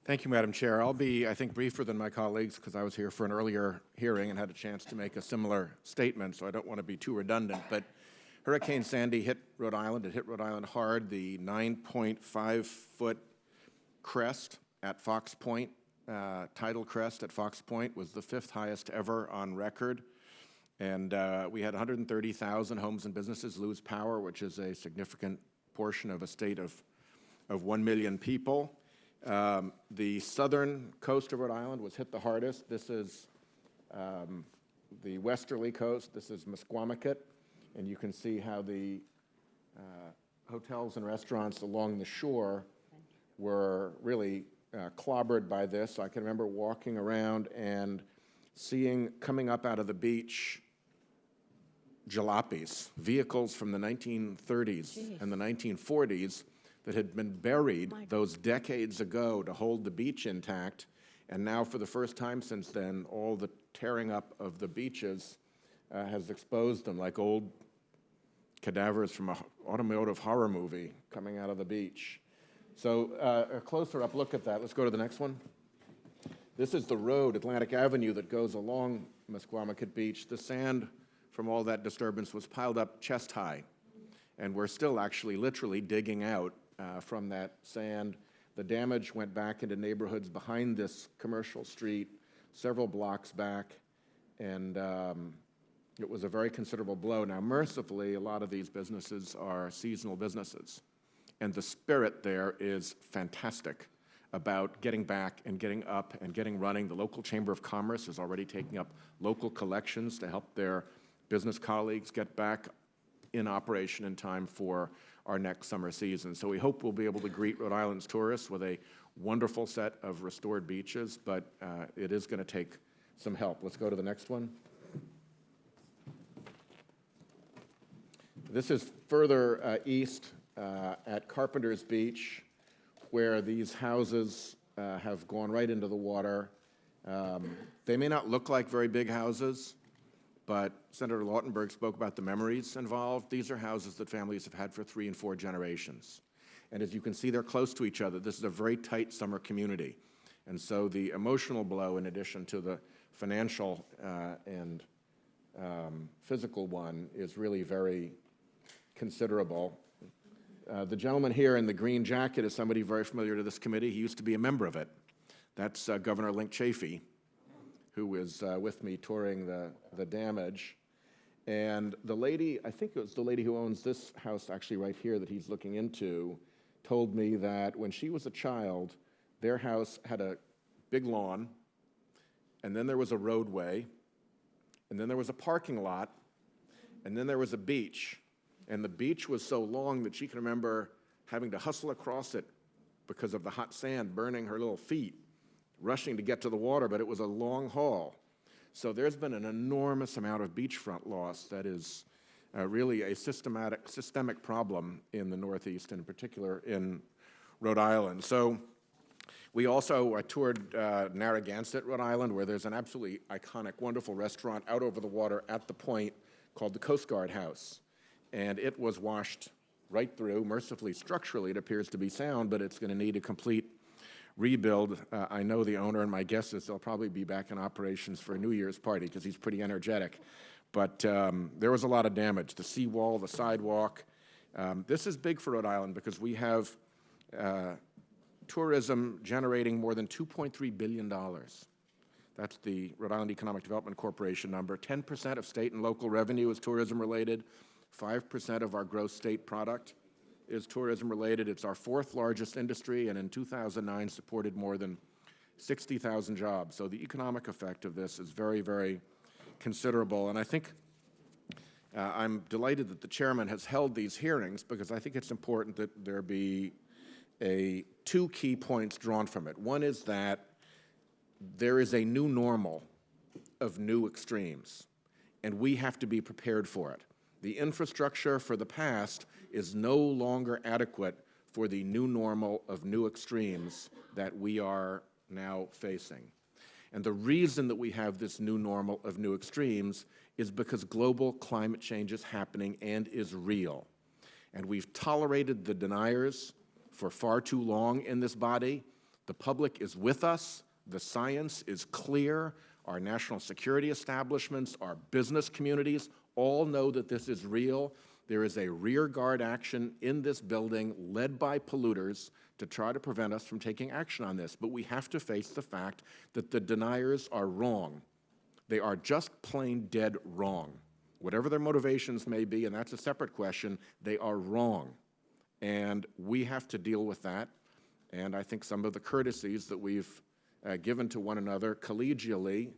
Thank you, Madam Chair. I'll be, I think, briefer than my colleagues because I was here for an earlier hearing and had a chance to make a similar statement, so I don't want to be too redundant. But Hurricane Sandy hit Rhode Island. It hit Rhode Island hard. The 9.5-foot crest at Fox Point, tidal crest at Fox Point, was the 5th highest ever on record. And we had 130,000 homes and businesses lose power, which is a significant portion of a state of 1 million people. The southern coast of Rhode Island was hit the hardest. This is the westerly coast. This is Musquamacut. And you can see how the hotels and restaurants along the shore were really clobbered by this. I can remember walking around and seeing, coming up out of the beach, jalopies, vehicles from the 1930s and the 1940s that had been buried those decades ago to hold the beach intact. And now, for the first time since then, all the tearing up of the beaches has exposed them like old cadavers from an automotive horror movie coming out of the beach. So a closer up look at that. Let's go to the next one. This is the road, Atlantic Avenue, that goes along Musquamacut Beach. The sand from all that disturbance was piled up chest high. And we're still actually literally digging out from that sand. The damage went back into neighborhoods behind this commercial street, several blocks back, and it was a very considerable blow. Now, mercifully, a lot of these businesses are seasonal businesses, and the spirit there is fantastic about getting back and getting up and getting running. The local Chamber of Commerce is already taking up local collections to help their business colleagues get back in operation in time for our next summer season. So we hope we'll be able to greet Rhode Island's tourists with a wonderful set of restored beaches, but it is going to take some help. Let's go to the next one. This is further east at Carpenters Beach, where these houses have gone right into the water. They may not look like very big houses, but Senator Lautenberg spoke about the memories involved. These are houses that families have had for 3 and 4 generations. And as you can see, they're close to each other. This is a very tight summer community. And so the emotional blow, in addition to the financial and physical one, is really very considerable. The gentleman here in the green jacket is somebody very familiar to this committee. He used to be a member of it. That's Governor Link Chafee, who was with me touring the damage. And the lady, I think it was the lady who owns this house actually right here that he's looking into, told me that when she was a child, their house had a big lawn, and then there was a roadway, and then there was a parking lot, and then there was a beach. And the beach was so long that she can remember having to hustle across it because of the hot sand burning her little feet, rushing to get to the water, but it was a long haul. So there's been an enormous amount of beachfront loss that is really a systemic problem in the Northeast, and in particular in Rhode Island. So we also toured Narragansett, Rhode Island, where there's an absolutely iconic, wonderful restaurant out over the water at the point called the Coast Guard House. And it was washed right through. Mercifully, structurally, it appears to be sound, but it's going to need a complete rebuild. I know the owner, and my guess is they'll probably be back in operations for a New Year's party because he's pretty energetic. But there was a lot of damage. The seawall, the sidewalk. This is big for Rhode Island because we have tourism generating more than $2.3 billion. That's the Rhode Island Economic Development Corporation number. 10% of state and local revenue is tourism related. 5% of our gross state product is tourism related. It's our 4th largest industry, and in 2009 supported more than 60,000 jobs. So the economic effect of this is very, very considerable. And I think I'm delighted that the chairman has held these hearings because I think it's important that there be 2 key points drawn from it. One is that there is a new normal of new extremes, and we have to be prepared for it. The infrastructure for the past is no longer adequate for the new normal of new extremes that we are now facing. And the reason that we have this new normal of new extremes is because global climate change is happening and is real. And we've tolerated the deniers for far too long in this body. The public is with us. The science is clear. Our national security establishments, our business communities all know that this is real. There is a rearguard action in this building led by polluters to try to prevent us from taking action on this. But we have to face the fact that the deniers are wrong. They are just plain dead wrong. Whatever their motivations may be, and that's a separate question, they are wrong. And we have to deal with that. And I think some of the courtesies that we've given to one another collegially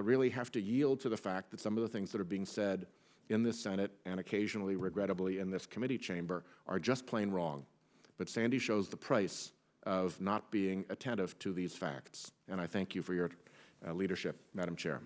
really have to yield to the fact that some of the things that are being said in this Senate and occasionally, regrettably, in this committee chamber are just plain wrong. But Sandy shows the price of not being attentive to these facts. And I thank you for your leadership, Madam Chair.